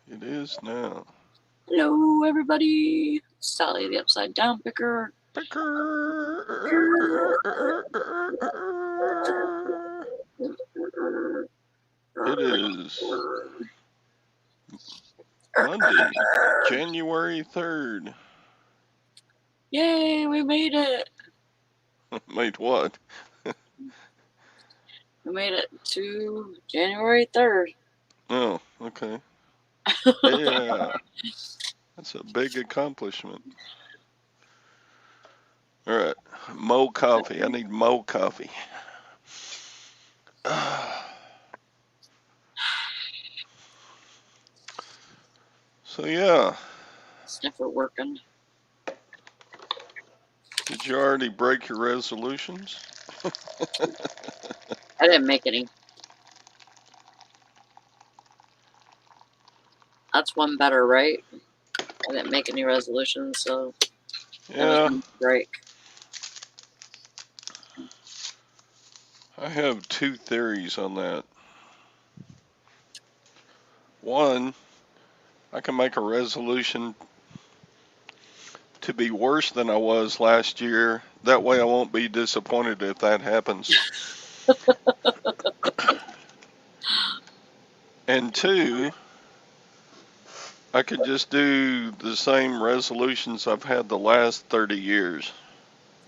It is now. Hello, everybody. Sally the Upside Down Picker. It is Monday, January 3rd. Yay, we made it. Made what? We made it to January 3rd. Oh, okay. Yeah, that's a big accomplishment. All right, Mo coffee. I need Mo coffee. So yeah, Sniffer working. did you already break your resolutions? I didn't make any. That's one better, right? I didn't make any resolutions, so there was Yeah, no break. I have two theories on that. One, I can make a resolution to be worse than I was last year. That way I won't be disappointed if that happens. And two, I could just do the same resolutions I've had the last 30 years.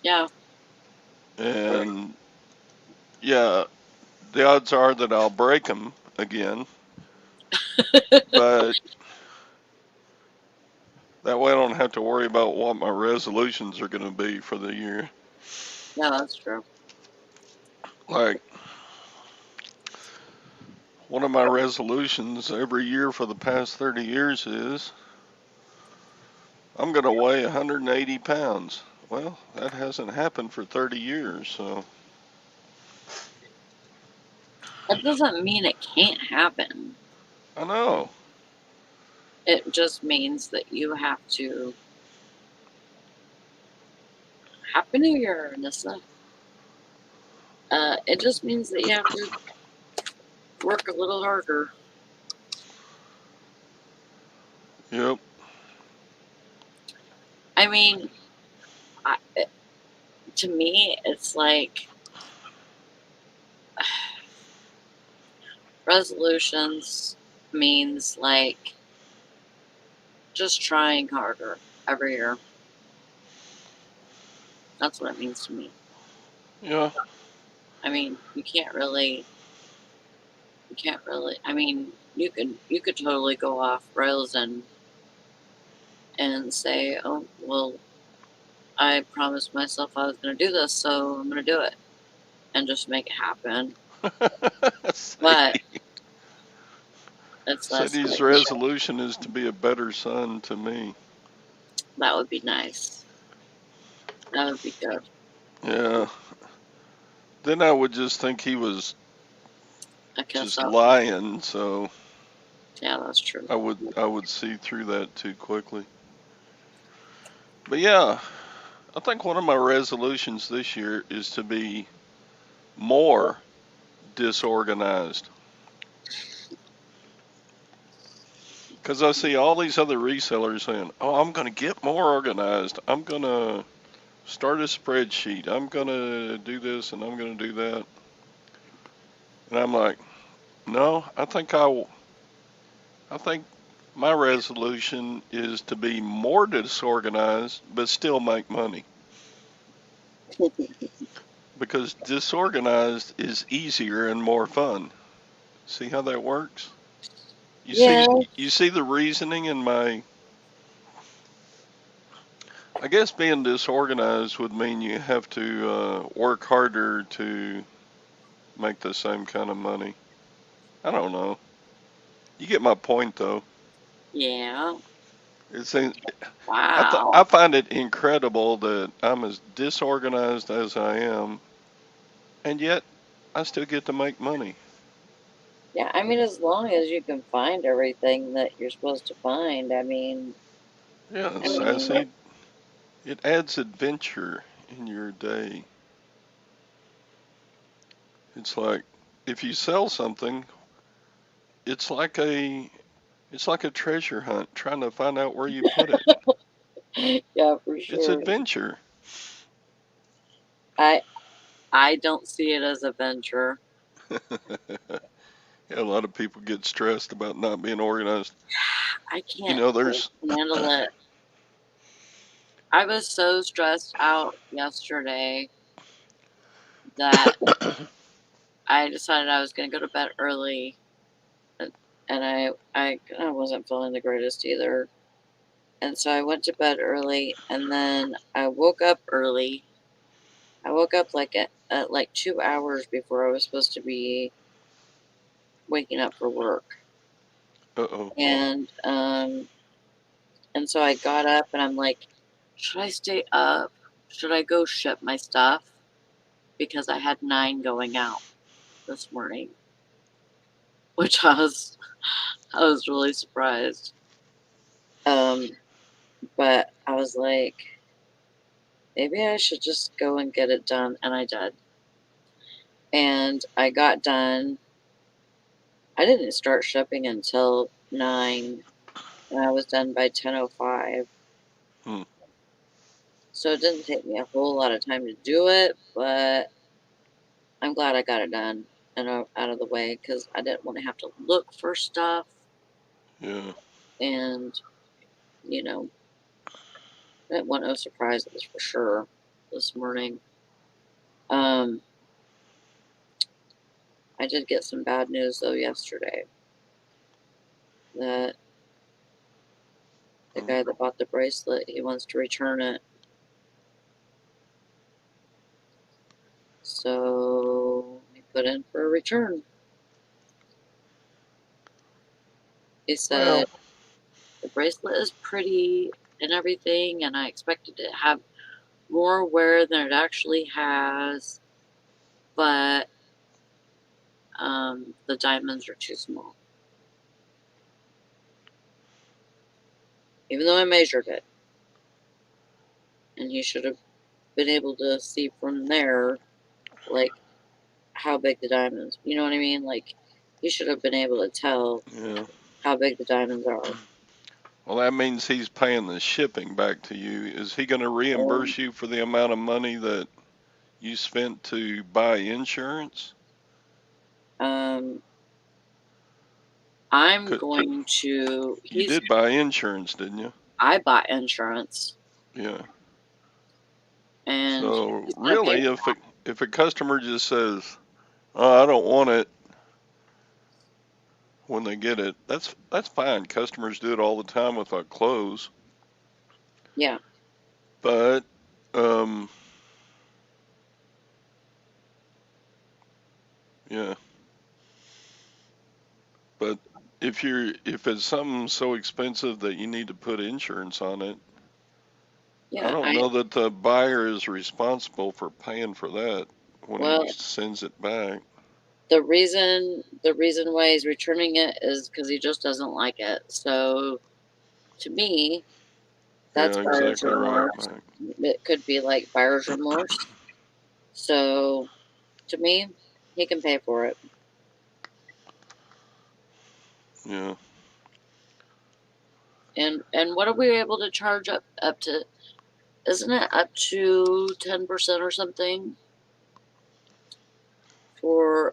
Yeah. And yeah, the odds are that I'll break them again, but that way I don't have to worry about what my resolutions are going to be for the year. Yeah, that's true. Like, one of my resolutions every year for the past 30 years is I'm going to weigh 180 pounds. Well, that hasn't happened for 30 years, so That doesn't mean it can't happen. I know. It just means that you have to. Happy New Year, Nissa. It just means that you have to work a little harder. Yep. I mean, to me, it's like resolutions means like just trying harder every year. That's what it means to me. Yeah. I mean, I mean, you could totally go off rails and say, oh well, I promised myself I was going to do this, so I'm going to do it and just make it happen. But it's less Sadie's likely. resolution is to be a better son to me. That would be nice. That would be good. Yeah. Then I would just think he was I guess just so. lying, so Yeah, that's true. I would see through that too quickly. But yeah, I think one of my resolutions this year is to be more disorganized. Because I see all these other resellers saying, oh, I'm going to get more organized. I'm going to start a spreadsheet. I'm going to do this and I'm going to do that. And I'm like, no, I think my resolution is to be more disorganized, but still make money. Because disorganized is easier and more fun. See how that works? You Yeah, see, you see the reasoning in my. I guess being disorganized would mean you have to work harder to make the same kind of money. I don't know. You get my point, though. yeah. It's Wow. I find it incredible that I'm as disorganized as I am, and yet I still get to make money. Yeah, I mean, as long as you can find everything that you're supposed to find, Yeah, I mean, Sassy, it adds adventure in your day. It's like if you sell something, it's like It's like a treasure hunt, trying to find out where you put it. Yeah, for It's sure. adventure. I don't see it as a venture. Yeah, a lot of people get stressed about not being organized. I You can't know, there's. handle it. I was so stressed out yesterday that I decided I was going to go to bed early, and I kind of wasn't feeling the greatest either. And so I went to bed early, and then I woke up early. I woke up at like 2 hours before I was supposed to be waking up for work. Uh-oh. And so I got up and I'm like, should I stay up? Should I go ship my stuff? Because I had 9 going out this morning, which I was really surprised. But I was like, maybe I should just go and get it done, and I did. And I got done. I didn't start shipping until 9, and I was done by 10:05. Hmm. So it didn't take me a whole lot of time to do it, but I'm glad I got it done and out of the way because I didn't want to have to look for stuff. Yeah. And, you know, I didn't want no surprises for sure this morning. Um, I did get some bad news though yesterday that the guy that bought the bracelet, he wants to return it. So we put in for a return. He said Well, the bracelet is pretty and everything, and I expected it to have more wear than it actually has, but the diamonds are too small. Even though I measured it, and he should have been able to see from there, like, how big the diamonds. You know what I mean? Like, he should have been able to tell yeah. how big the diamonds are. Well, that means he's paying the shipping back to you. Is he going to Um, reimburse you for the amount of money that you spent to buy insurance? um, I'm 'Cause going to. you did buy insurance, didn't you? I bought insurance, Yeah. and So he's gonna pay really, for if a customer just says, "Oh, I don't want it," when they get it, that's fine. Customers do it all the time with our clothes. that. Yeah, But um, yeah. But if it's something so expensive that you need to put insurance on it, I yeah. don't know that the buyer is responsible for paying for that when he Well, sends it back. the reason why he's returning it is because he just doesn't like it. So to me, that's Yeah, buyer's exactly right, remorse. Mike. It could be like buyer's remorse. So to me, he can pay for it. Yeah. And what are we able to charge up to? Isn't it up to 10% or something for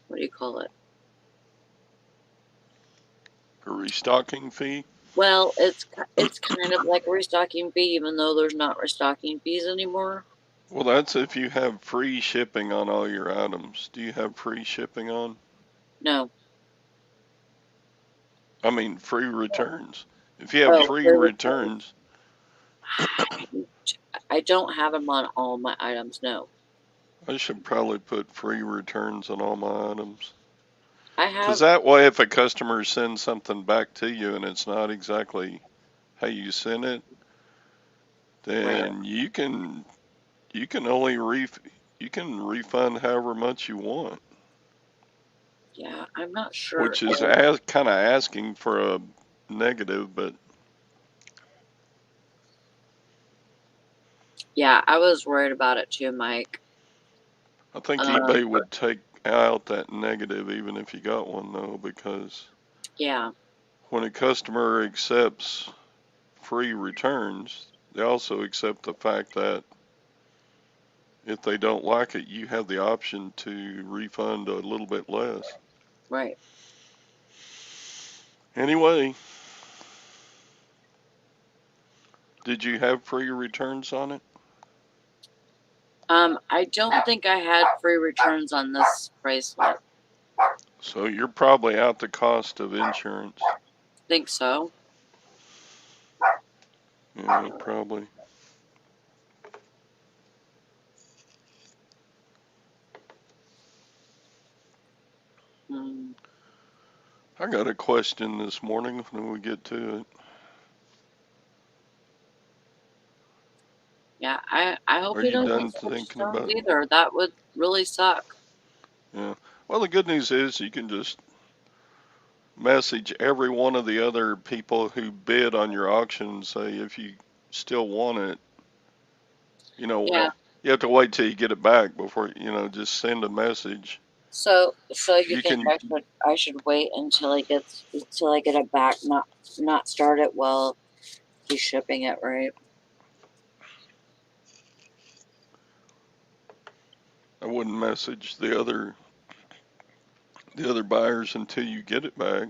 what do you call it? A restocking fee? Well, it's kind of like a restocking fee, even though there's not restocking fees anymore. Well, that's if you have free shipping on all your items. Do you have free shipping on? No. I mean, free returns. If you have Oh, free free return. returns, I don't have them on all my items. No, I should probably put free returns on all my items. I Because have. that way, if a customer sends something back to you and it's not exactly how you sent it, Right. then you can only you can refund however much you want, Yeah, I'm not sure. which is kind of asking for a negative, but Yeah, I was worried about it too, Mike. I think Um, eBay would take out that negative even if you got one though, because Yeah, when a customer accepts free returns, they also accept the fact that if they don't like it, you have the option to refund a little bit less. right. Anyway, did you have free returns on it? I don't think I had free returns on this bracelet. So you're probably out the cost of insurance. Think so. Yeah, probably. Mm, I got a question this morning when we get to it. yeah, I hope Are you you don't get done switched thinking stones about it? either. That would really suck. Yeah. Well, the good news is you can just message every one of the other people who bid on your auction and say if you still want it, you know, Yeah. you have to wait till you get it back before, just send a message. So you You think can, I should wait until I get it back, not start it while he's shipping it, right? I wouldn't message the other buyers until you get it back,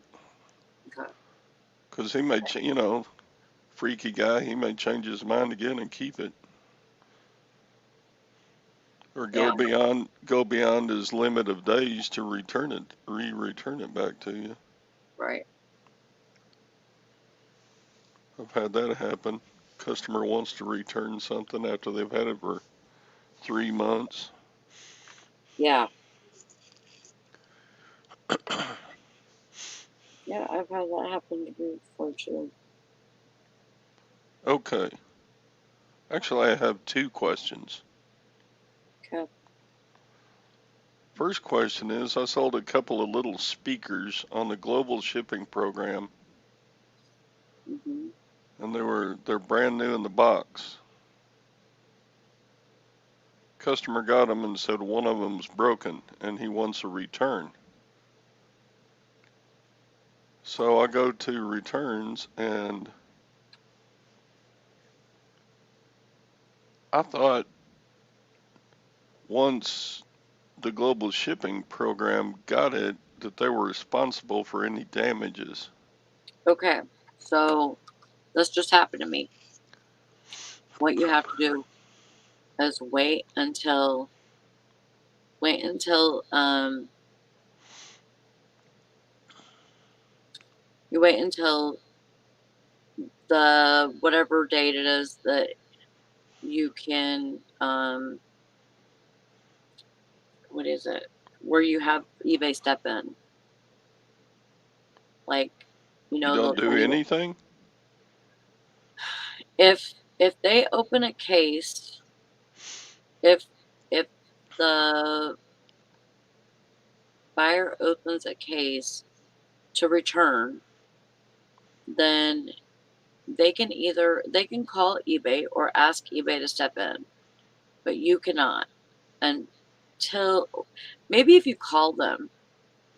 Okay. because he may, freaky guy, he may change his mind again and keep it, or Yeah. go beyond his limit of days to return it back to you. Right. I've had that happen. Customer wants to return something after they've had it for 3 months. Yeah. Yeah. I've had that happen to me before too. Okay. Actually, I have two questions. Okay. First question is, I sold a couple of little speakers on the global shipping program, Mhm. and they're brand new in the box. Customer got them and said one of them's broken and he wants a return. So I go to returns, and I thought once the global shipping program got it that they were responsible for any damages. Okay. So this just happened to me. What you have to do is wait until you wait until the whatever date it is that you can what is it, where you have eBay step in, like, You they'll don't do tell you anything? if they open a case, if if the buyer opens a case to return, then they can call eBay or ask eBay to step in, but you cannot until maybe if you call them,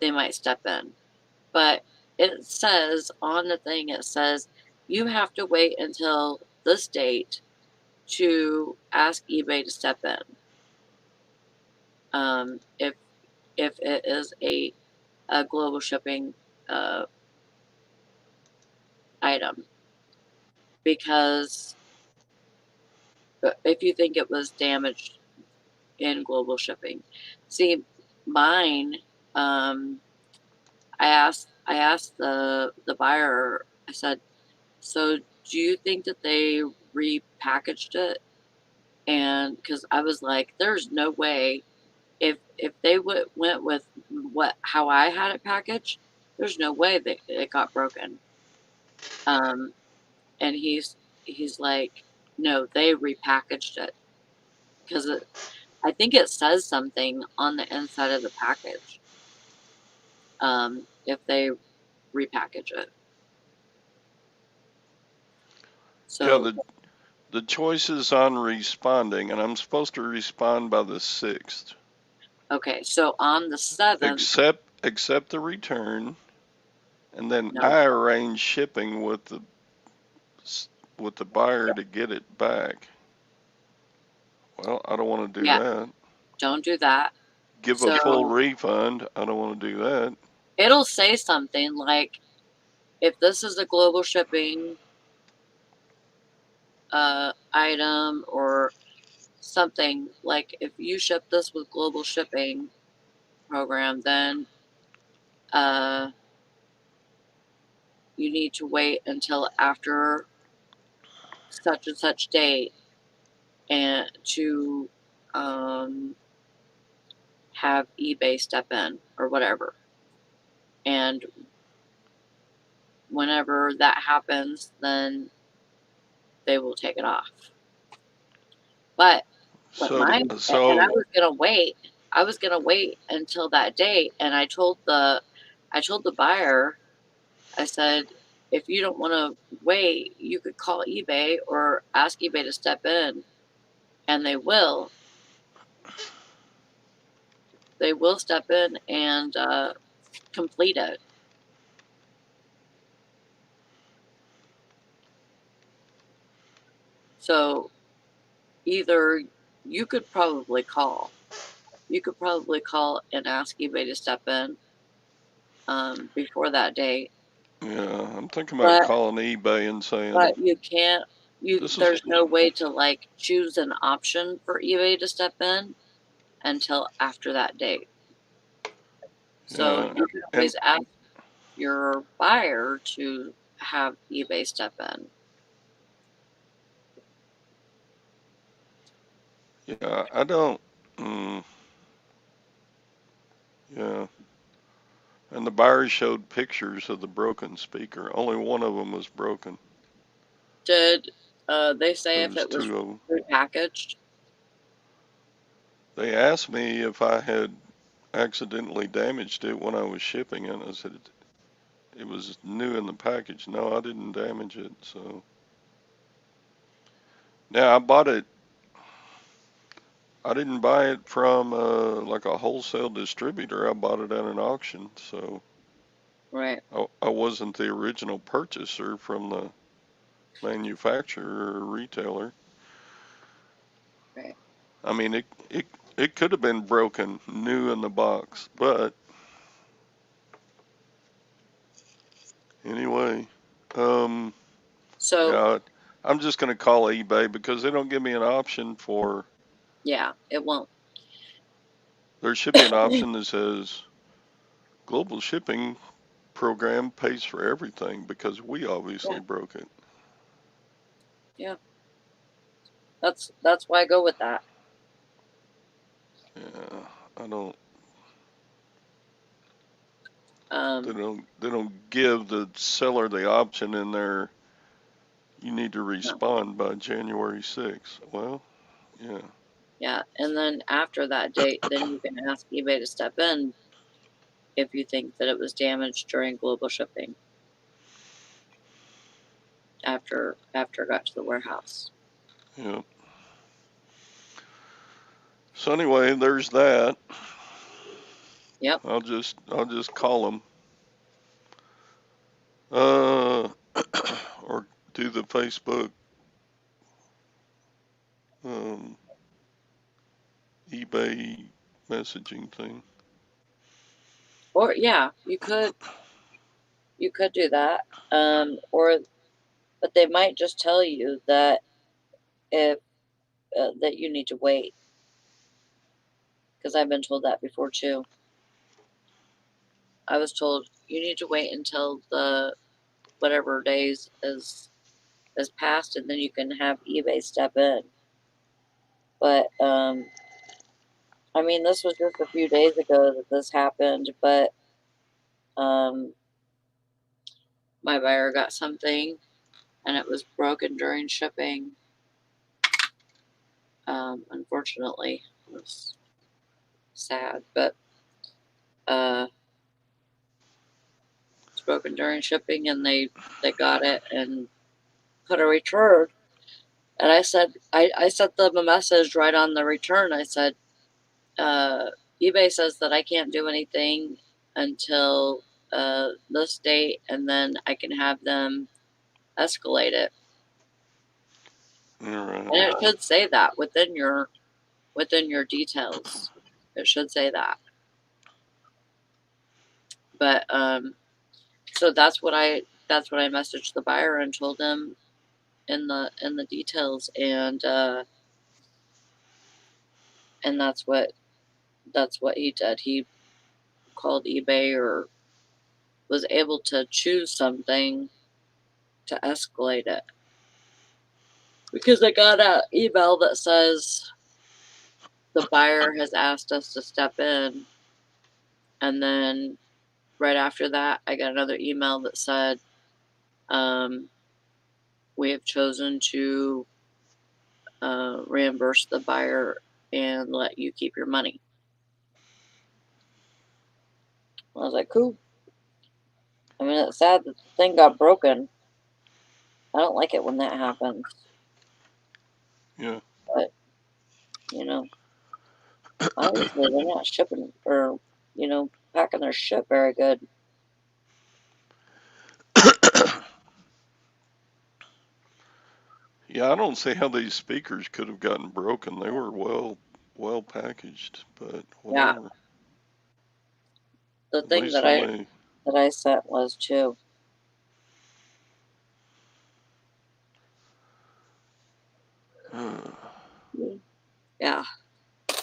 they might step in. But it says on the thing, it says you have to wait until this date to ask eBay to step in. If it is a global shipping uh, item, because if you think it was damaged in global shipping, see mine. Um, I asked the buyer. I said, so do you think that they repackaged it? And because I was like, there's no way, if they went with how I had it packaged, there's no way that it got broken. Um, and he's like, no, they repackaged it because I think it says something on the inside of the package. If they repackage it, Yeah, so the choice is on responding, and I'm supposed to respond by the 6th. Okay, so on the 7th, Accept the return, and then no, I arrange shipping with the buyer to get it back. Well, I don't want to do yeah, that. don't do that. Give a full So refund. I don't want to do that. it'll say something like, if this is a global shipping item or something, like if you ship this with global shipping program, then you need to wait until after such and such date and to have eBay step in or whatever. And whenever that happens, then they will take it off. But what So, mine, and I so was gonna wait. I was gonna wait until that date, and I told the buyer, I said, if you don't want to wait, you could call eBay or ask eBay to step in, and they will. They will step in and complete it. So either you could probably call. You could probably call and ask eBay to step in before that date. yeah, I'm thinking about But calling eBay and saying you can't. this is. There's no way to like choose an option for eBay to step in until after that date. So Yeah, you can and always ask your buyer to have eBay step in. yeah, I don't. Mm, yeah, and the buyer showed pictures of the broken speaker. Only one of them was broken. Did they say There if was it was two of them. repackaged? They asked me if I had accidentally damaged it when I was shipping it. I said it was new in the package. No, I didn't damage it. So now I bought it. I didn't buy it from like a wholesale distributor. I bought it at an auction. So Right. I wasn't the original purchaser from the manufacturer or retailer. Right. I mean, it could have been broken new in the box, but anyway, um, So yeah, I'm just gonna call eBay because they don't give me an option for. yeah, it won't. There should be an option that says global shipping program pays for everything because we Yeah. obviously broke it. Yeah. That's why I go with that. Yeah, I don't. They Um, don't. They don't give the seller the option in there. You need to no. respond by January 6th. Well, yeah, Yeah, and then after that date, then you can ask eBay to step in if you think that it was damaged during global shipping after it got to the warehouse. yeah. So anyway, there's that. Yep. I'll just call them, uh, or do the Facebook, um, eBay messaging thing. Or yeah, you could do that. Or but they might just tell you that if that you need to wait, because I've been told that before too. I was told you need to wait until the whatever days is passed, and then you can have eBay step in. But I mean, this was just a few days ago that this happened, but um, my buyer got something and it was broken during shipping. Unfortunately, it was sad, but uh, it's broken during shipping, and they got it and put a return. And I said I sent them a message right on the return. I said, eBay says that I can't do anything until this date, and then I can have them escalate it. All right. And it should say that within your details. It should say that. But so that's what I messaged the buyer and told him in the details, and that's what he did. He called eBay, or was able to choose something to escalate it, because I got an email that says the buyer has asked us to step in, and then right after that I got another email that said we have chosen to reimburse the buyer and let you keep your money. I was like, cool. I mean, it's sad that the thing got broken. I don't like it when that happens. Yeah. But, obviously they're not shipping or, packing their shit very good. Yeah, I don't see how these speakers could have gotten broken. They were well packaged, but Yeah. whatever. The At thing least that I sent was too. Yeah.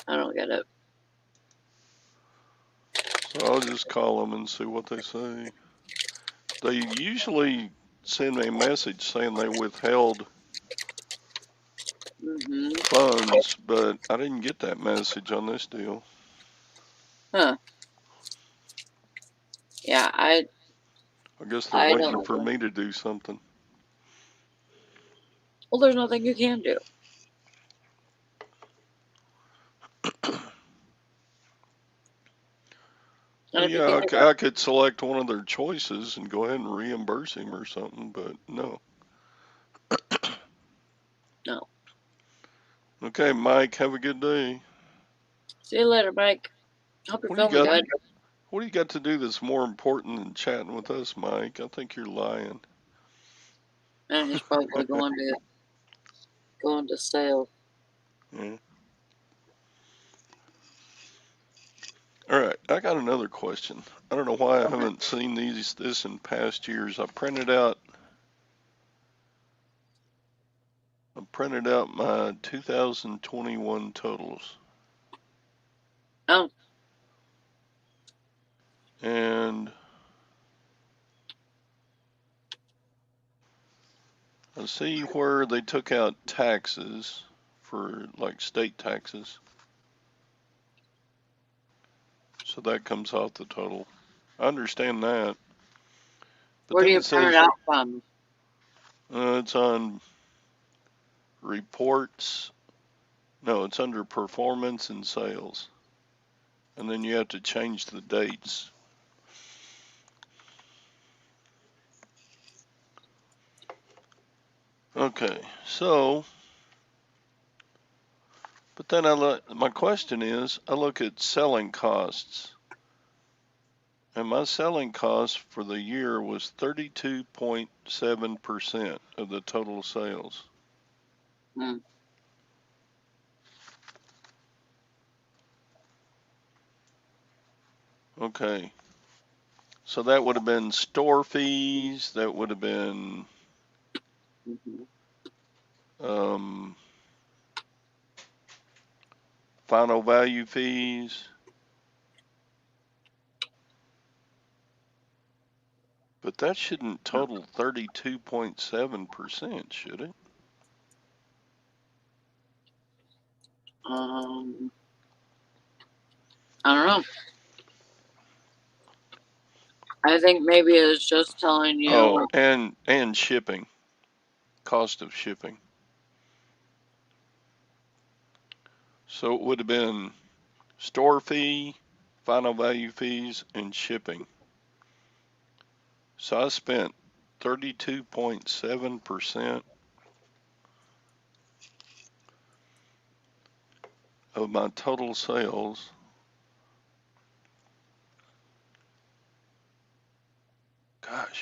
I don't get it. So I'll just call them and see what they say. They usually send me a message saying they withheld funds, but I didn't get that message on this deal. Huh. Yeah, I guess they're I waiting don't for know. me to do something. Well, there's nothing you can do. And Well, if you yeah, think I could select one of their choices and go ahead and reimburse him or something, but no. no. Okay, Mike, have a good day. See you later, Mike. Hope you're What do you feeling got? good. What do you got to do that's more important than chatting with us, Mike? I think you're lying. And he's probably going to sale. Yeah. All right, I got another question. I don't know why I haven't seen this in past years. I printed out my 2021 totals. Oh. And I see where they took out taxes for like state taxes. So that comes off the total. I understand that. But Where do then you it print it says out from? it's on reports. No, it's under performance and sales. And then you have to change the dates. Okay, so, but then my question is, I look at selling costs. And my selling cost for the year was 32.7% of the total sales. Hmm. Okay. So that would have been store fees, that would have been final value fees. But that shouldn't total 32.7%, should it? I don't know. I think maybe it's just telling you. Oh, and shipping. Cost of shipping. So it would have been store fee, final value fees, and shipping. So I spent 32.7% of my total sales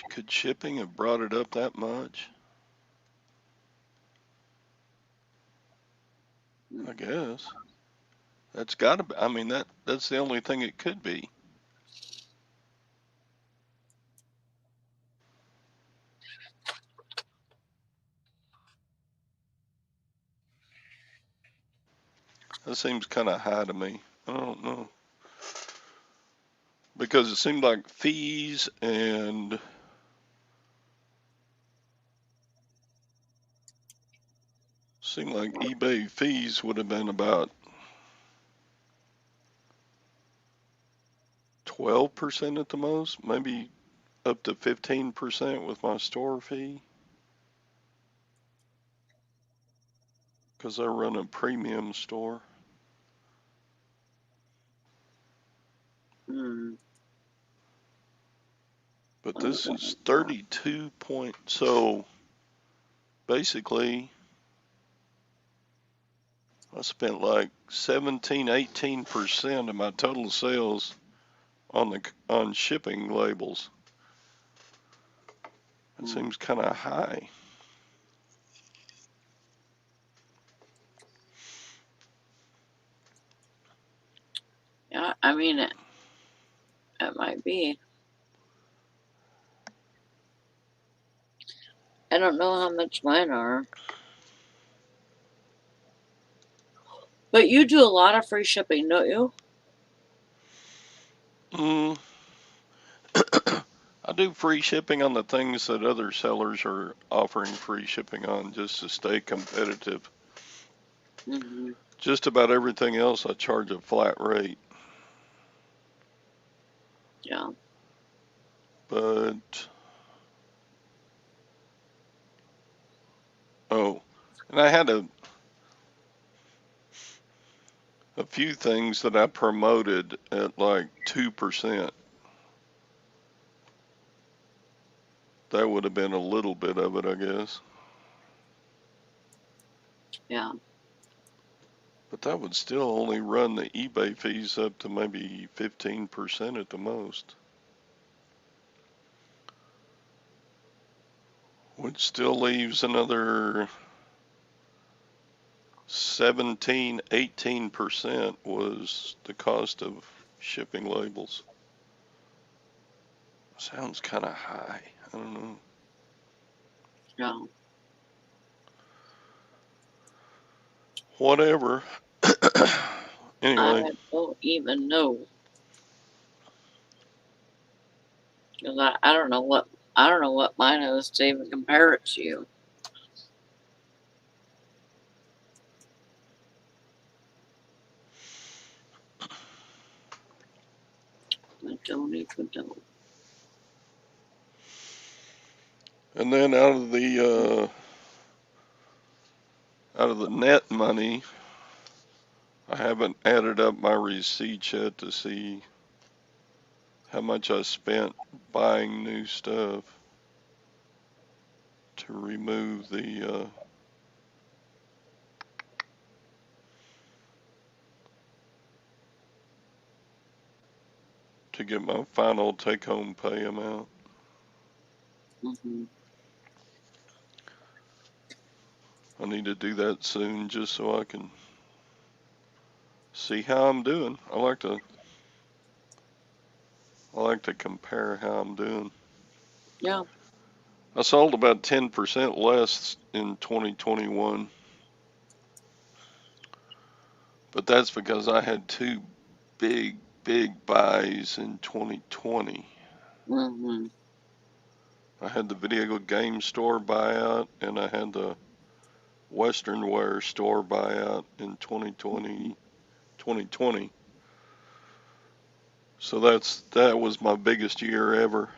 Could shipping have brought it up that much? I guess. That's got to be. I mean, that's the only thing it could be. That seems kind of high to me. I don't know. Because it seemed like fees and seemed like eBay fees would have been about 12% at the most, maybe up to 15% with my store fee. Because I run a premium store. Hmm. But this is 32 point. So basically, I spent like 17, 18% of my total sales on shipping labels. That seems kind of high. Yeah, I mean, it might be. I don't know how much mine are. But you do a lot of free shipping, don't you? Mm. I do free shipping on the things that other sellers are offering free shipping on just to stay competitive. Mm-hmm. Just about everything else I charge a flat rate. Yeah. But, oh, and I had a few things that I promoted at like 2%. That would have been a little bit of it, I guess. Yeah. But that would still only run the eBay fees up to maybe 15% at the most. Which still leaves another 17, 18% was the cost of shipping labels. Sounds kind of high. I don't know. Yeah. Whatever. Anyway. I don't even know. Cause I don't know what mine is to even compare it to you. I don't even know. And then out of the net money, I haven't added up my receipts yet to see how much I spent buying new stuff to remove the to get my final take-home pay amount. Mm-hmm. I need to do that soon just so I can see how I'm doing. I like to compare how I'm doing. Yeah. I sold about 10% less in 2021, but that's because I had two big buys in 2020. Mm-hmm. I had the video game store buyout and I had the Western wear store buyout in 2020. So that was my biggest year ever.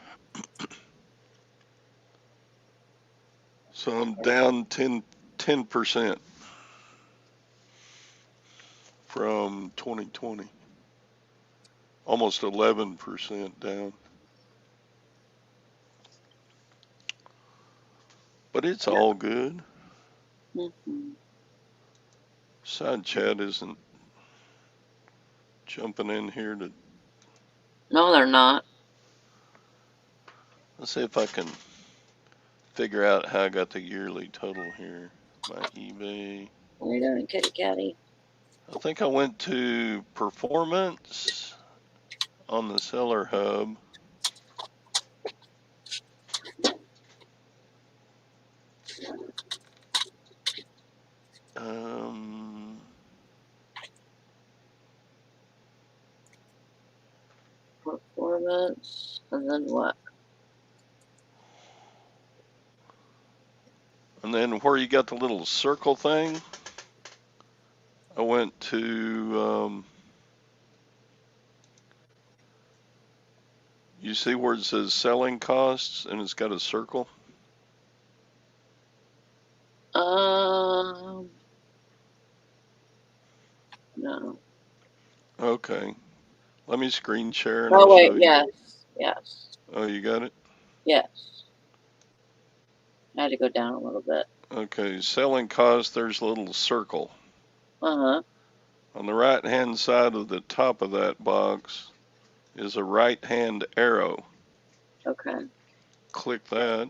So I'm down 10% from 2020. Almost 11% down. But it's all good. Mm-hmm. Side chat isn't jumping in here to. No, they're not. Let's see if I can figure out how I got the yearly total here. My eBay. What are you doing, kitty catty? I think I went to performance on the seller hub. Um, Performance, and then what? and then where you got the little circle thing, I went to, you see where it says selling costs and it's got a circle? No. Okay. Let me screen share and Oh, I'll wait, show you. yes. Oh, you got it? Yes. I had to go down a little bit. Okay, selling costs, there's a little circle. Uh-huh. On the right hand side of the top of that box is a right hand arrow. Okay. Click that.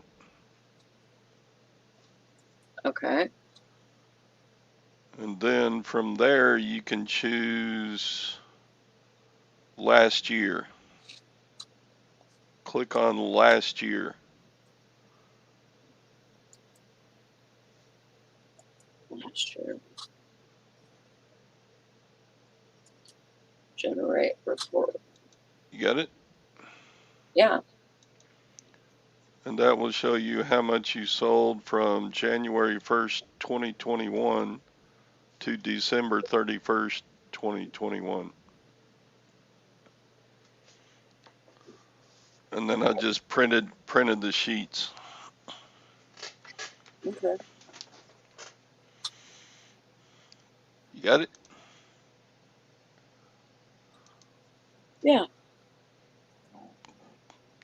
Okay. And then from there you can choose last year. Click on last year. Last year. Generate report. You got it? Yeah. And that will show you how much you sold from January 1st, 2021 to December 31st, 2021. And then I just printed the sheets. Okay. You got it? Yeah.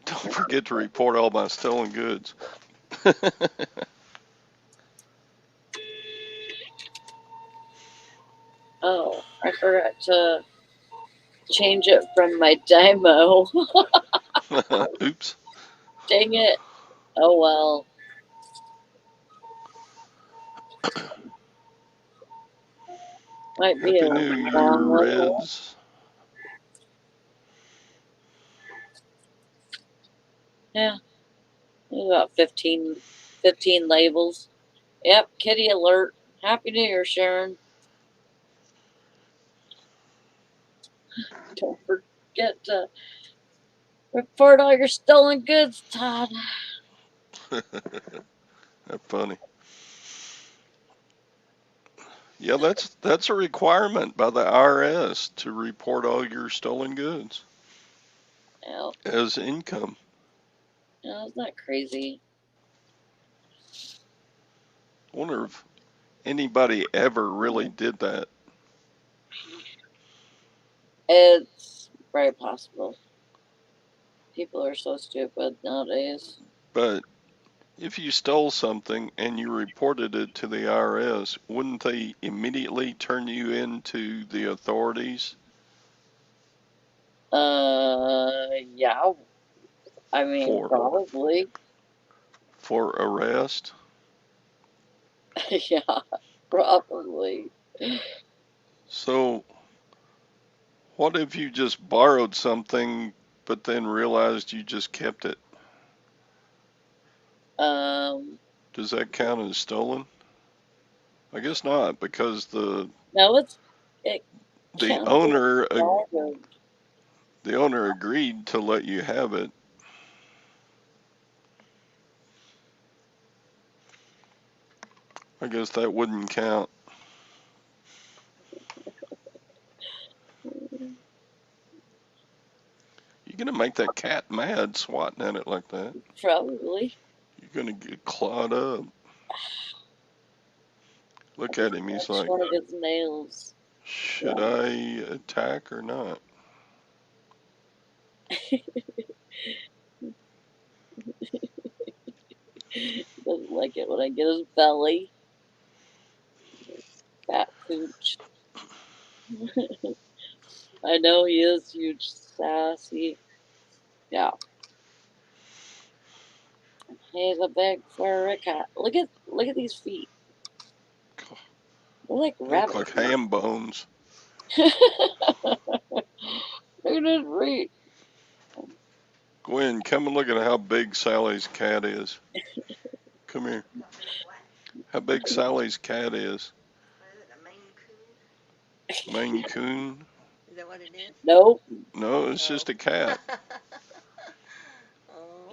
Don't forget to report all my stolen goods. Oh, I forgot to change it from my demo. Oops. Dang it. Oh well. Might be a Happy New Year, long one. Reds. Yeah. There's about 15 labels. Yep, kitty alert. Happy New Year, Sharon. Don't forget to report all your stolen goods, Todd. That's funny. Yeah, that's a requirement by the IRS to report all your stolen goods Yep. as income. Yeah, isn't that crazy? I wonder if anybody ever really did that. It's very possible. People are so stupid nowadays. But if you stole something and you reported it to the IRS, wouldn't they immediately turn you into the authorities Yeah. I mean, for probably. arrest? Yeah, probably. So what if you just borrowed something but then realized you just kept it? Um, Does that count as stolen? I guess not, because no, it the counts as owner borrowed. the owner agreed to let you have it. I guess that wouldn't count. You're gonna make that cat mad swatting at it like that. Probably. You're gonna get clawed up. Look at him. He's That's like, one of his nails. should Yeah. I attack or not? Doesn't like it when I get his belly. Fat pooch. I know he is huge sassy. Yeah. He's a big furry cat. Look at these feet. They're like They look rabbit like feet. ham bones. Look at his feet. Gwen, come and look at how big Sally's cat is. Come here. How big Sally's cat is. What is it, a Maine Coon? Maine Coon? Is that what it is? Nope. No, it's just a cat. Oh.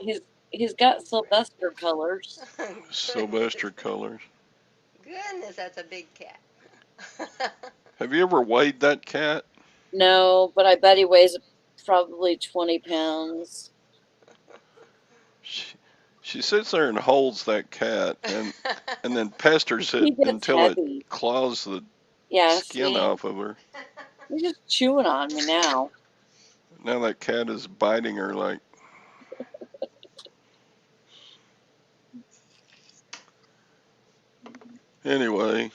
He's got Sylvester colors. Sylvester colors. Goodness, that's a big cat. Have you ever weighed that cat? No, but I bet he weighs probably 20 pounds. She sits there and holds that cat and then pesters He it gets until heavy. it claws the Yeah, skin see? off of her. He's just chewing on me now. Now that cat is biting her like. Anyway.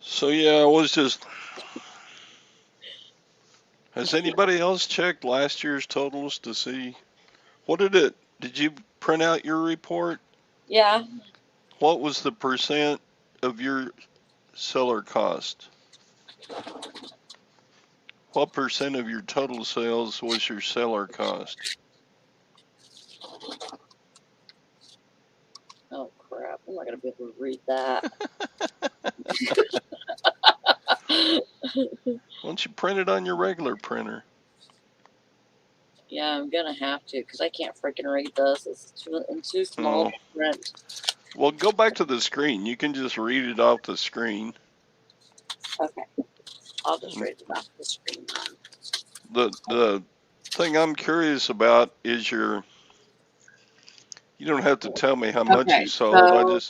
So yeah, I was just. Has anybody else checked last year's totals to see? What did you print out your report? Yeah. What was the percent of your seller cost? What percent of your total sales was your seller cost? Oh, crap. I'm not going to be able to read that. Why don't you print it on your regular printer? Yeah, I'm going to have to because I can't freaking read this. It's too small to print. Well, go back to the screen. You can just read it off the screen. Okay. I'll just read it off the screen then. The thing I'm curious about is you don't have to tell me how much you sold.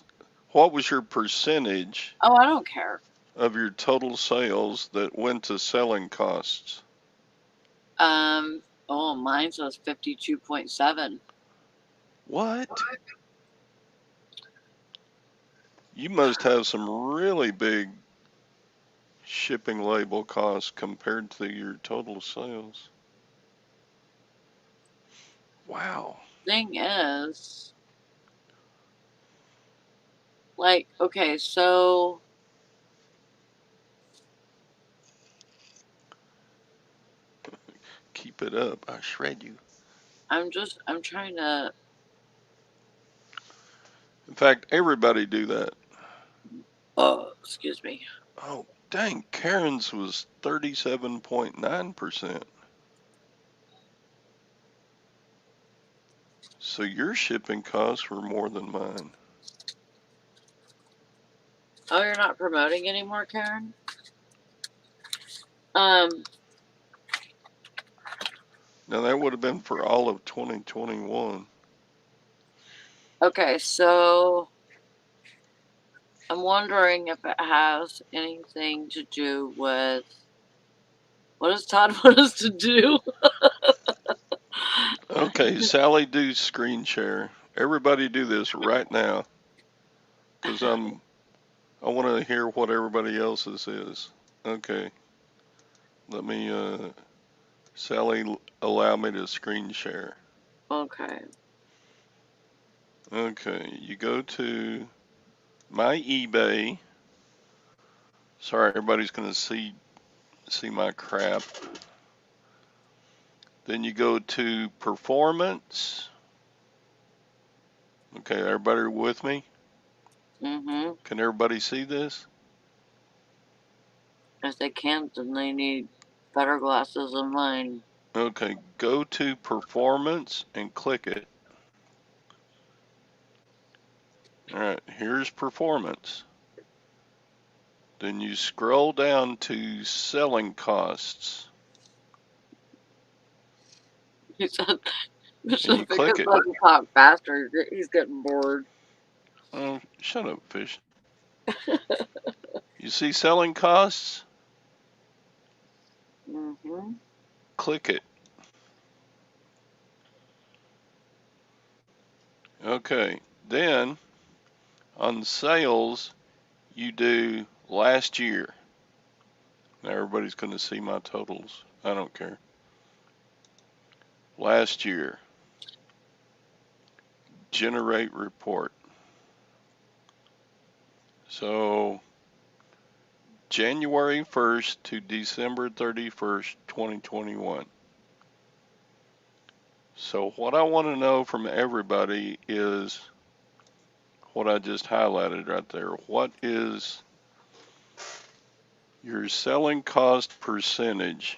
What was your percentage Oh, I don't care. of your total sales that went to selling costs? Oh, mine says 52.7. What? You must have some really big shipping label costs compared to your total sales. Wow. Thing is, like, okay, so Keep it up. I shred you. I'm trying to. In fact, everybody do that. Oh, excuse me. Oh, dang. Karen's was 37.9%. So your shipping costs were more than mine. Oh, you're not promoting anymore, Karen? Now that would have been for all of 2021. Okay, so I'm wondering if it has anything to do with. What does Todd want us to do? Okay, Sally, do screen share. Everybody do this right now, because I want to hear what everybody else's is. Okay, let me, Sally, allow me to screen share. Okay. Okay, you go to my eBay. Sorry, everybody's going to see my crap. Then you go to performance. Okay, everybody with me? Mm-hmm. Can everybody see this? If they can't, then they need better glasses than mine. Okay, go to performance and click it. All right, here's performance. Then you scroll down to selling costs. He said, And you click it. talk faster. He's getting bored. Oh, shut up, fish. You see selling costs? Mm-hmm. Click it. Okay, then on sales, you do last year. Now everybody's going to see my totals. I don't care. Last year. generate report. So January 1st to December 31st, 2021. So what I want to know from everybody is what I just highlighted right there. What is your selling cost percentage?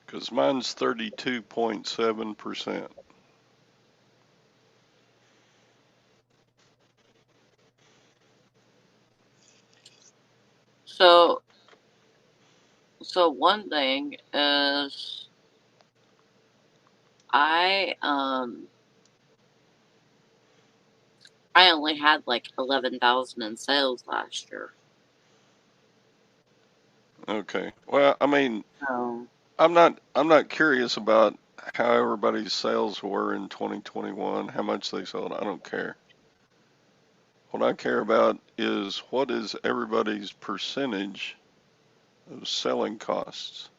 Because mine's 32.7%. So one thing is I only had like 11,000 in sales last year. Okay. Well, I mean, So I'm not curious about how everybody's sales were in 2021, how much they sold. I don't care. What I care about is what is everybody's percentage of selling costs.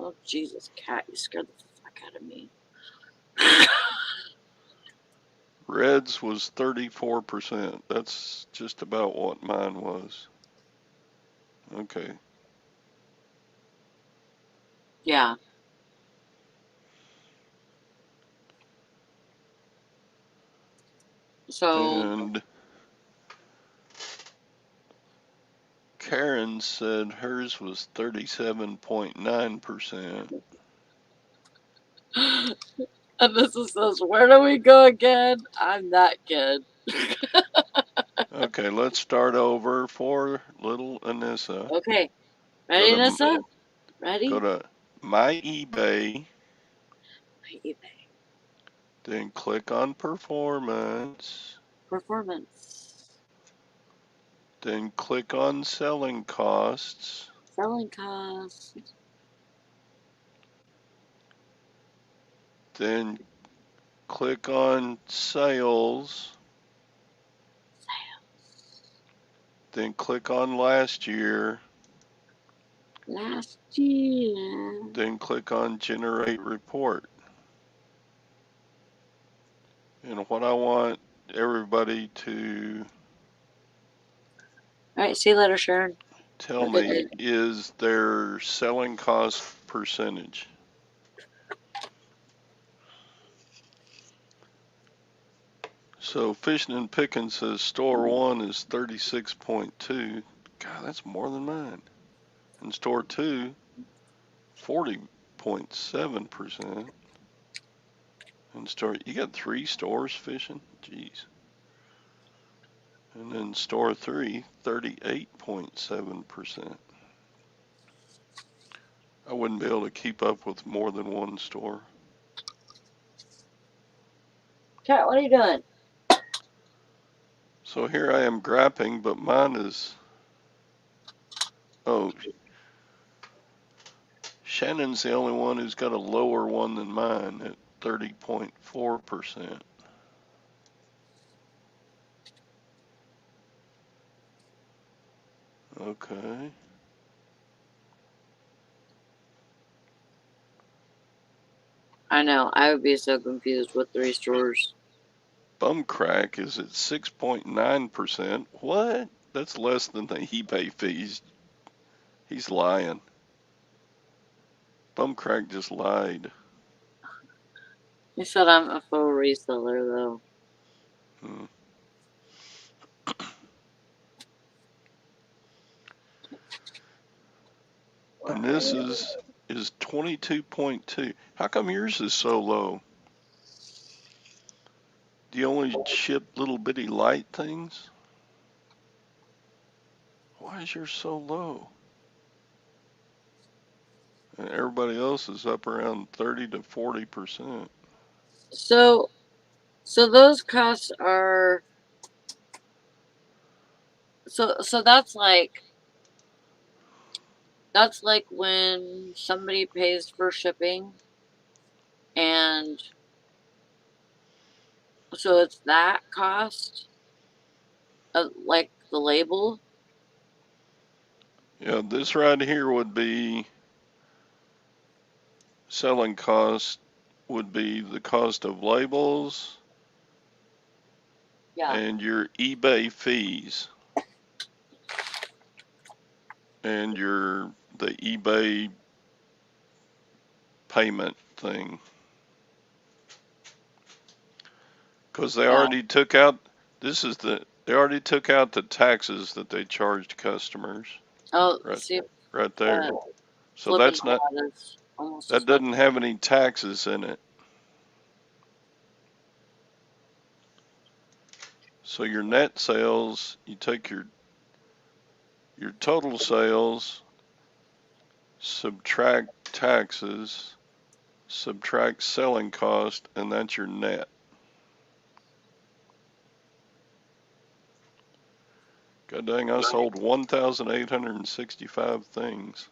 oh Jesus, cat, you scared the fuck out of me. Reds was 34%. That's just about what mine was. Okay. Yeah. So And Karen said hers was 37.9%. and this says, where do we go again? I'm that kid. Okay, let's start over for little Anissa. Okay. Ready, Nessa? Ready? Go to My eBay, My eBay. then click on Performance, Performance. then click on Selling Costs, Selling cost. then click on Sales, then click on Last Year, Last year. then click on Generate Report. And what I want everybody to Alright, see you later, Sharon. tell me is their selling cost percentage. So Fishing and Picking says store one is 36.2. God, that's more than mine. And store two, 40.7%. And store, you got 3 stores fishing? Jeez. And then store three, 38.7%. I wouldn't be able to keep up with more than one store. Cat, what are you doing? So here I am grapping, but mine is, oh, Shannon's the only one who's got a lower one than mine at 30.4%. Okay. I know, I would be so confused with 3 stores. Bumcrack is at 6.9%. What? That's less than the eBay fees. He's lying. Bumcrack just lied. He said I'm a full reseller, though. And this is 22.2. How come yours is so low? Do you only ship little bitty light things? Why is yours so low? And everybody else is up around 30 to 40%. So those costs are... So that's like when somebody pays for shipping, and so it's that cost of like the label, Yeah, this right here would be selling cost would be the cost of labels Yeah. and your eBay fees and the eBay payment thing. Because they Yeah. already took out they already took out the taxes that they charged customers Oh, right see, right there. So flipping that's all not that is almost that as much. doesn't have any taxes in it. So your net sales, you take your total sales, subtract taxes, subtract selling cost, and that's your net. God dang, I sold 1,865 things.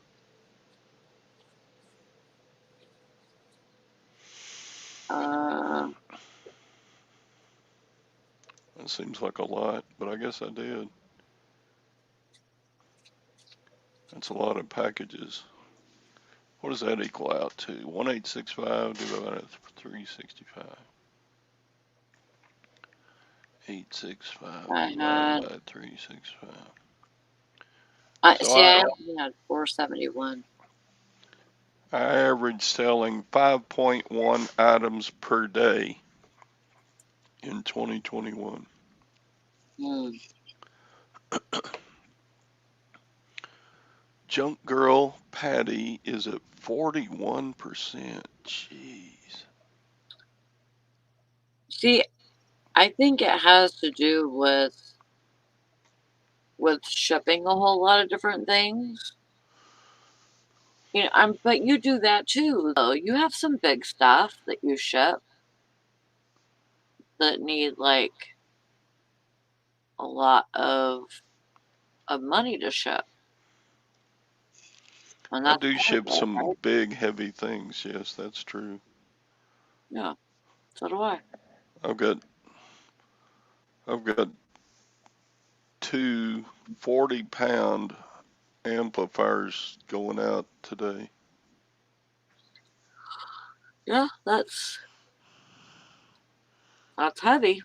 Uh, That seems like a lot, but I guess I did. That's a lot of packages. What does that equal out to? 1865 divided by 365. 865 I divided had. by 365. So See, I only had 471. I average selling 5.1 items per day in 2021. Junk Girl Patty is at 41%. Jeez. See, I think it has to do with shipping a whole lot of different things. You know, but you do that too, though. You have some big stuff that you ship that need like a lot of money to ship. And I that's do part ship of it, some right? big, heavy things. Yes, that's true. Yeah, so do I. I've got two 40-pound amplifiers going out today. Yeah, that's heavy.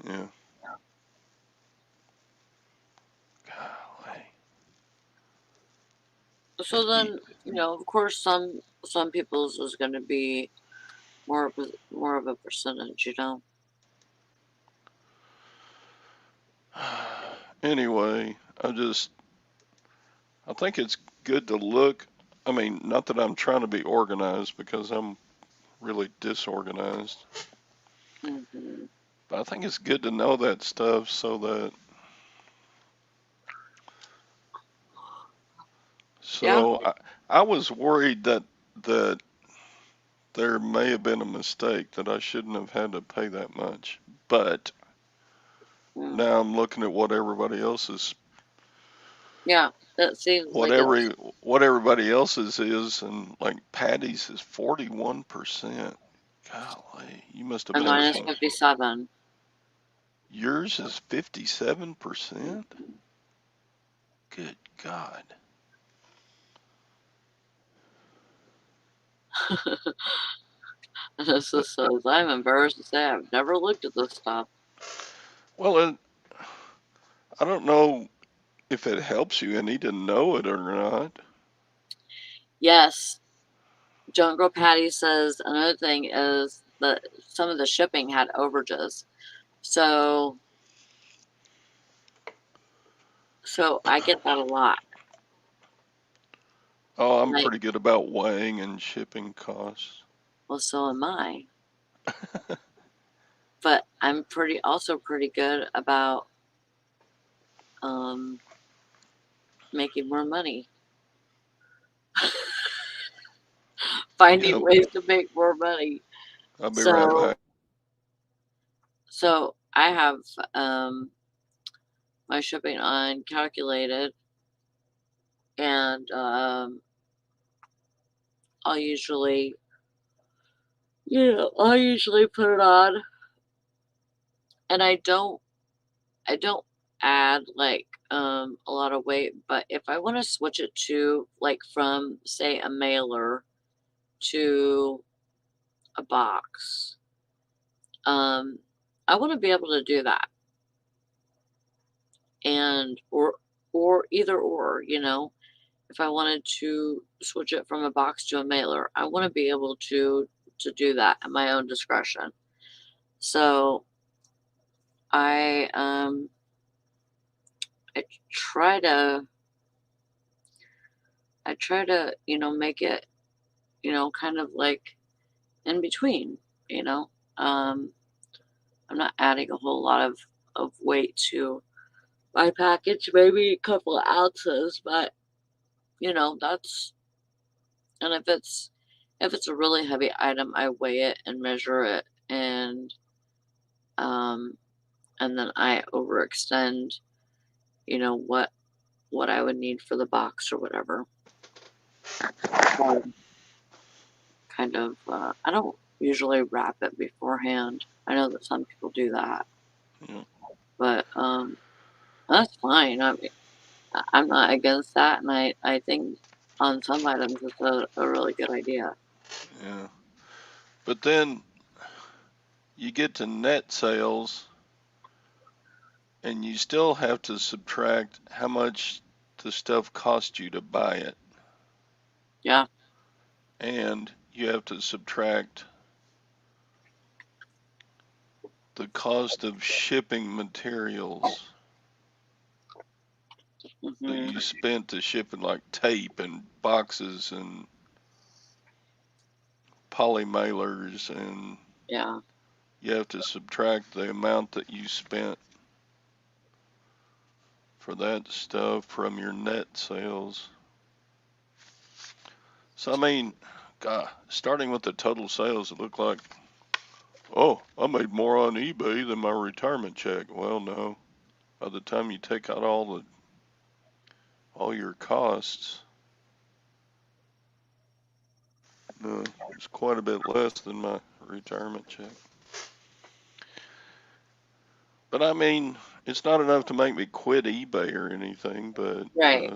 Yeah. Golly. So then, you know, of course, some people's is going to be more of a percentage, you know. Anyway, I think it's good to look. I mean, not that I'm trying to be organized because I'm really disorganized, Mm-hmm. but I think it's good to know that stuff Yeah. I was worried that there may have been a mistake that I shouldn't have had to pay that much, but Mm. now I'm looking at what everybody else's Yeah, that seems like what everybody else's is, and like Patty's is 41%. Golly, you must have and been mine is some. 57. Yours is 57%. Good God. This is so. I'm embarrassed to say I've never looked at this stuff. Well, I don't know if it helps you any to know it or not. Yes, Jungle Patty says another thing is that some of the shipping had overages. So I get that a lot. Oh, I'm Like, pretty good about weighing and shipping costs. well, so am I. But I'm also pretty good about making more money. Finding Yep, ways to make more money. I'll be right So back. I have my shipping on calculated, and I'll usually I'll usually put it on, and I don't add like a lot of weight, but if I want to switch it to like from say a mailer to a box, I want to be able to do that, and or either or, you know, if I wanted to switch it from a box to a mailer, I want to be able to do that at my own discretion. So I I try to you know, make it, you know, kind of like in between, you know. I'm not adding a whole lot of weight to my package, maybe a couple of ounces, but you know, that's, and if it's a really heavy item, I weigh it and measure it, um and then I overextend, you know, what I would need for the box or whatever. Kind of I don't usually wrap it beforehand. I know that some people do that. Yeah. But that's fine. I mean, I'm not against that, and I think on some items it's a really good idea. Yeah. But then you get to net sales and you still have to subtract how much the stuff cost you to buy it. Yeah. And you have to subtract the cost of shipping materials that Hmm. you spent to shipping, like tape and boxes and poly mailers, and Yeah. you have to subtract the amount that you spent for that stuff from your net sales. So I mean, God, starting with the total sales, it looked like, oh, I made more on eBay than my retirement check. Well, no. By the time you take out all your costs, no, it's quite a bit less than my retirement check. But I mean, it's not enough to make me quit eBay or anything. But Right.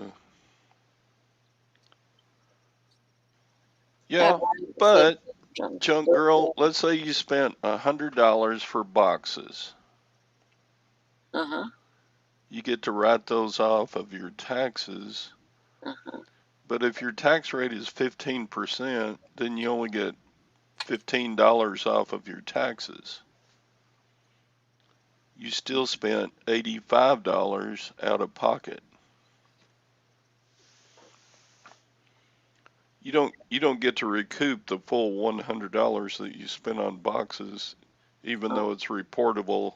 yeah. So, But Junk Girl, let's say you spent $100 for boxes. uh-huh. You get to write those off of your taxes. Uh-huh. But if your tax rate is 15%, then you only get $15 off of your taxes. You still spent $85 out of pocket. You don't get to recoup the full $100 that you spent on boxes, even though it's reportable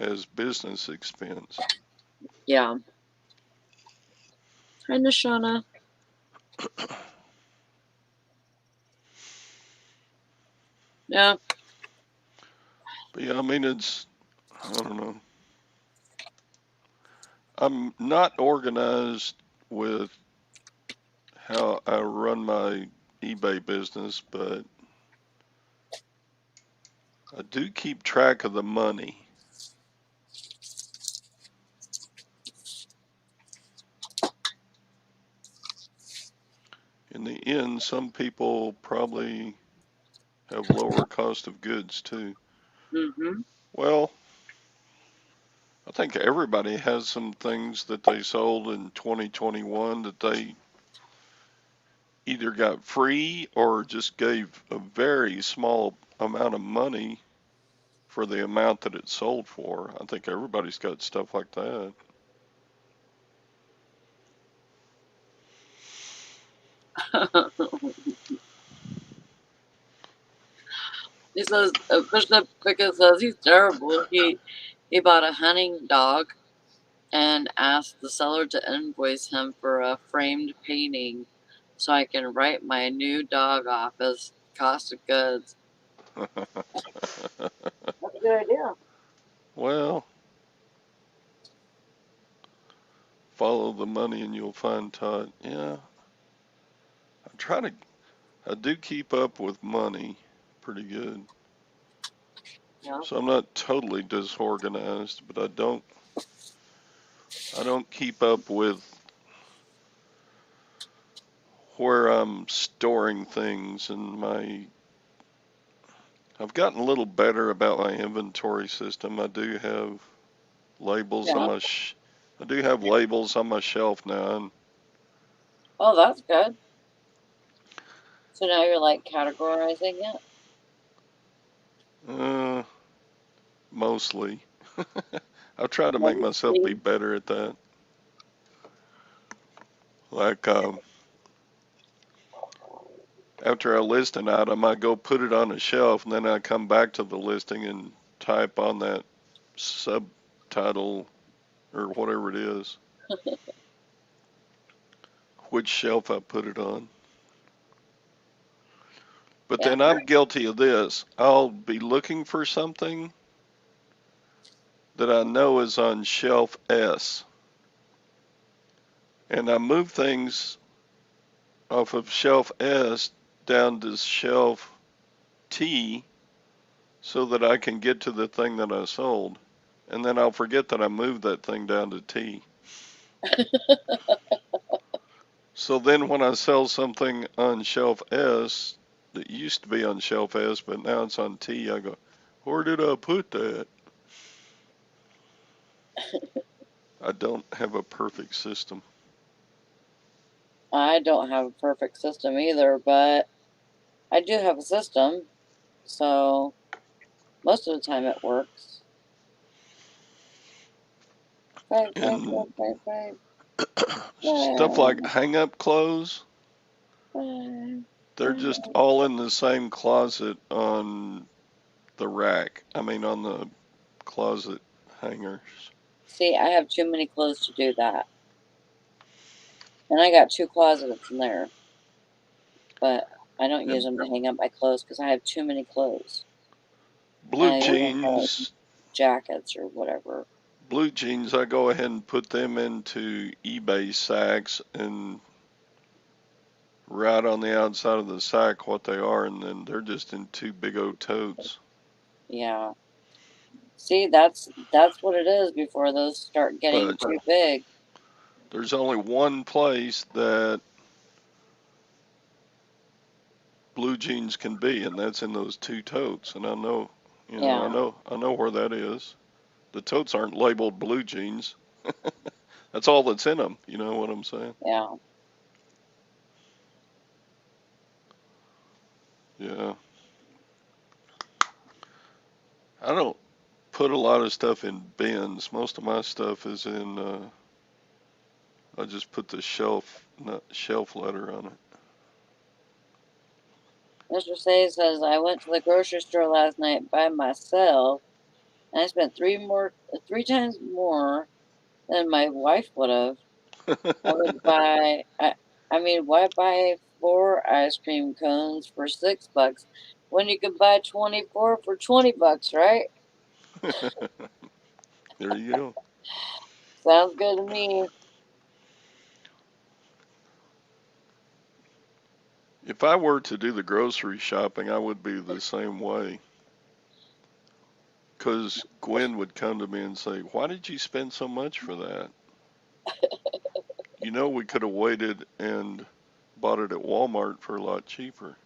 as business expense. Yeah. Hi, Nishana. Yeah. But yeah, I mean, I don't know. I'm not organized with how I run my eBay business, but I do keep track of the money. In the end, some people probably have lower cost of goods too. Mm-hmm. Well, I think everybody has some things that they sold in 2021 that they either got free or just gave a very small amount of money for the amount that it sold for. I think everybody's got stuff like that. He says Bishop Pickett says he's terrible. He bought a hunting dog and asked the seller to invoice him for a framed painting so I can write my new dog off as cost of goods. That's a good idea. Well, follow the money and you'll find Todd. Yeah, I do keep up with money pretty good. Yeah. So I'm not totally disorganized, but I don't keep up with where I'm storing things, and I've gotten a little better about my inventory system. I do have labels on Yeah. my shelf now, and Oh, that's good. So now you're like categorizing it? mostly. I've tried to make myself be Mostly. better at that. Like after I list an item, I go put it on a shelf, and then I come back to the listing and type on that subtitle or whatever it is, which shelf I put it on. But Yeah. then I'm guilty of this. I'll be looking for something that I know is on shelf S, and I move things off of shelf S down to shelf T so that I can get to the thing that I sold. And then I'll forget that I moved that thing down to T. So then when I sell something on shelf S that used to be on shelf S, but now it's on T, I go, where did I put that? I don't have a perfect system. I don't have a perfect system either, but I do have a system, so most of the time it works. And Five. stuff like hang up clothes, they're just all in the same closet on the rack. I mean, on the closet hangers. See, I have too many clothes to do that. And I got 2 closets in there, but I don't use And them to hang up my clothes because I have too many clothes. blue I have jeans, jackets or whatever. I go ahead and put them into eBay sacks and write on the outside of the sack what they are, and then they're just in 2 big old totes. Yeah. See, that's what it is before those start getting But too big. there's only one place that blue jeans can be, and that's in those 2 totes. And I know, Yeah. I know where that is. The totes aren't labeled blue jeans. That's all that's in them. You know what I'm saying? Yeah. Yeah. I don't put a lot of stuff in bins. Most of my stuff is in. I just put the shelf letter on it. Mr. Say says I went to the grocery store last night by myself and I spent 3 times more than my wife would have. I would buy why buy 4 ice cream cones for $6 when you could buy 24 for $20, right? There you go. Sounds good to me. If I were to do the grocery shopping, I would be the same way. Because Gwen would come to me and say, why did you spend so much for that? You know, we could have waited and bought it at Walmart for a lot cheaper.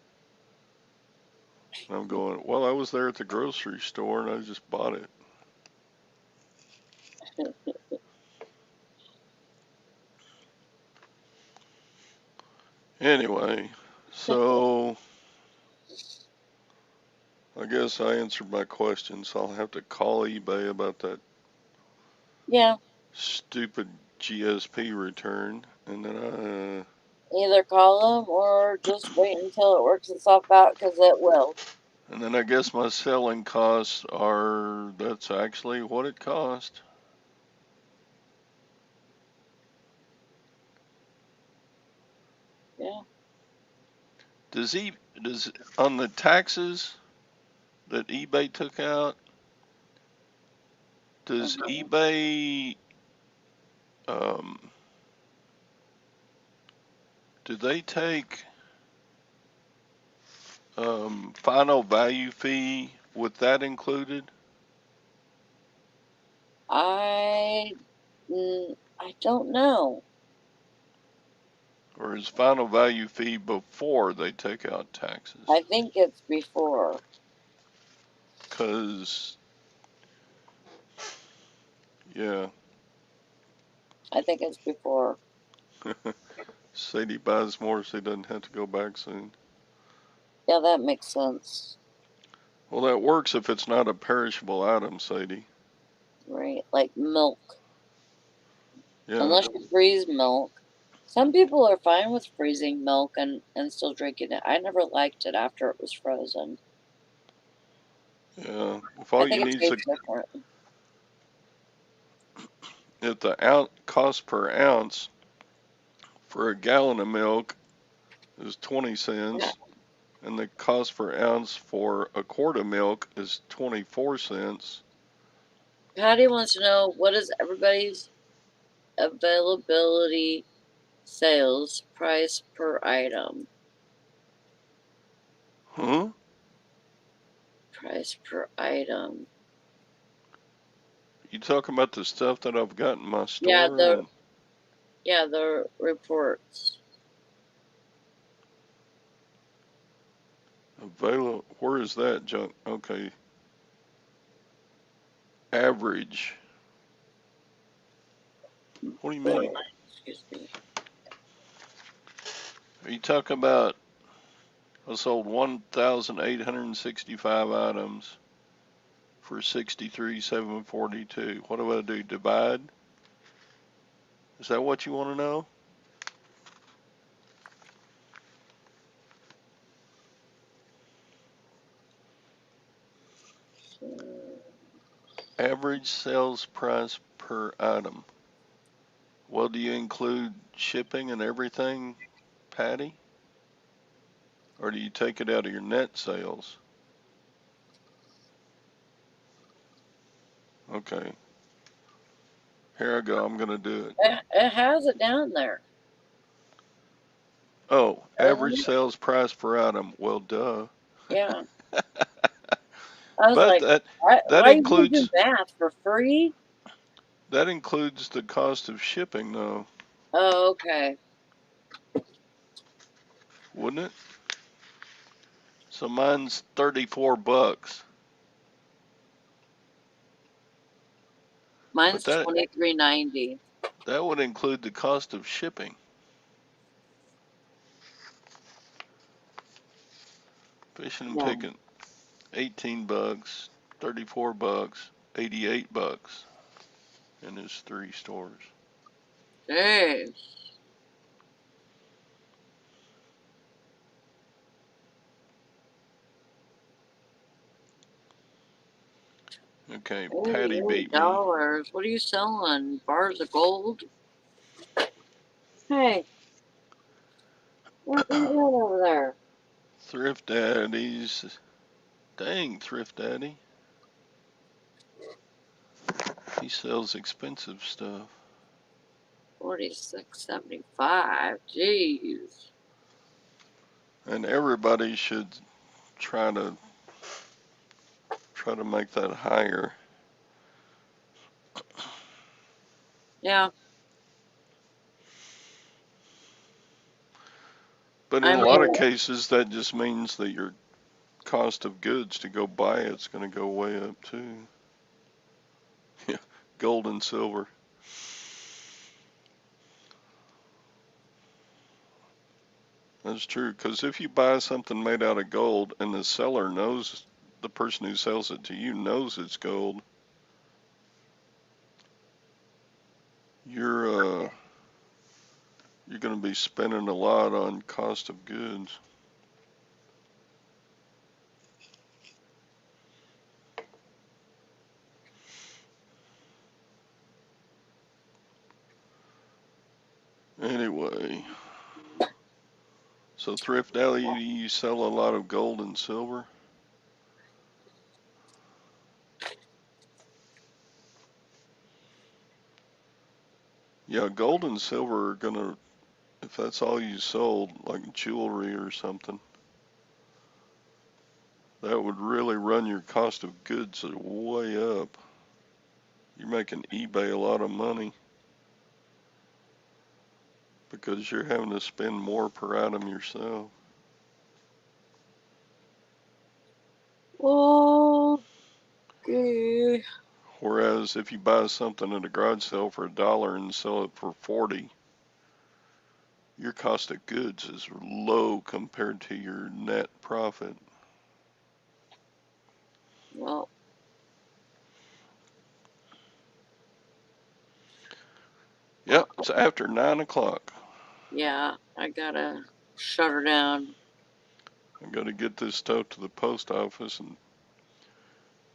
And I'm going, well, I was there at the grocery store and I just bought it. Anyway, so I guess I answered my question, so I'll have to call eBay about that Yeah, stupid GSP return. And then either call them or just wait until it works itself out because it will. I guess my selling costs that's actually what it cost. Yeah. Does on the taxes that eBay took out, does eBay um, do they take final value fee with that included? I don't know. Or is final value fee before they take out taxes? I think it's before. Because, yeah, I think it's before. Sadie buys more so he doesn't have to go back soon. Yeah, that makes sense. Well, that works if it's not a perishable item, Sadie. Right? Like milk. Yeah. Unless you freeze milk. Some people are fine with freezing milk and still drinking it. I never liked it after it was frozen. Yeah. If I all you think it need is tastes different. if the cost per ounce for a gallon of milk is 20 cents, and the cost per ounce for a quart of milk is 24 cents. Patty wants to know what is everybody's availability sales price per item. Huh? Price per item. You talking about the stuff that I've got in my store? The reports. Where is that junk? Okay. Average. What do you mean? Excuse me. Are you talking about I sold 1,865 items for 63,742. What do I do? Divide? Is that what you want to know? Average sales price per item. Well, do you include shipping and everything, Patty? Or do you take it out of your net sales? Okay. Here I go. I'm going to do it. It has it down there. Oh, average sales price per item. Well, duh. Yeah. I was But like, that why are you gonna do includes math for free? the cost of shipping, though, Oh, okay. wouldn't it? So mine's 34 bucks. But Mine's $23.90. that would include the cost of shipping. Fishing and Yeah. picking, 18 bucks, 34 bucks, 88 bucks in his 3 stores. Jeez. Okay, Patty $88. beat me. What are you selling? Bars of gold? Hey, what are you doing over there? Thrift Daddies. Dang, Thrift Daddy. He sells expensive stuff. $46.75. Jeez. And everybody should try to make that higher. Yeah. But in I a lot of mean, cases, that just means that your cost of goods to go buy it's going to go way up too. Yeah, gold and silver. That's true, because if you buy something made out of gold and the seller knows, the person who sells it to you knows it's gold, you're going to be spending a lot on cost of goods. Anyway, so Thrift Alley, you sell a lot of gold and silver? Yeah, gold and silver are going to, if that's all you sold, like jewelry or something. That would really run your cost of goods way up. You're making eBay a lot of money because you're having to spend more per item yourself. Okay. Whereas if you buy something at a garage sale for $1 and sell it for 40, your cost of goods is low compared to your net profit. Well, Yep, it's after 9 o'clock. yeah, I gotta shut her down. I gotta get this stuff to the post office and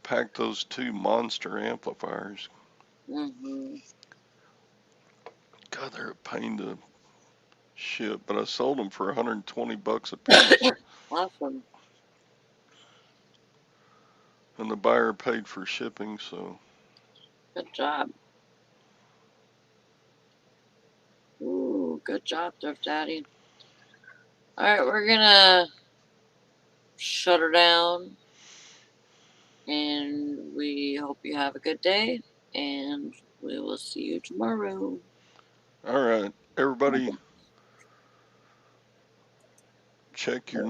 pack those 2 monster amplifiers. Mm-hmm. God, they're a pain to ship, but I sold them for $120 a piece, Awesome. and the buyer paid for shipping, so. Good job. Ooh, good job, Thrift Daddy. Alright, we're gonna shut her down. And we hope you have a good day. And we will see you tomorrow. All right, everybody, check your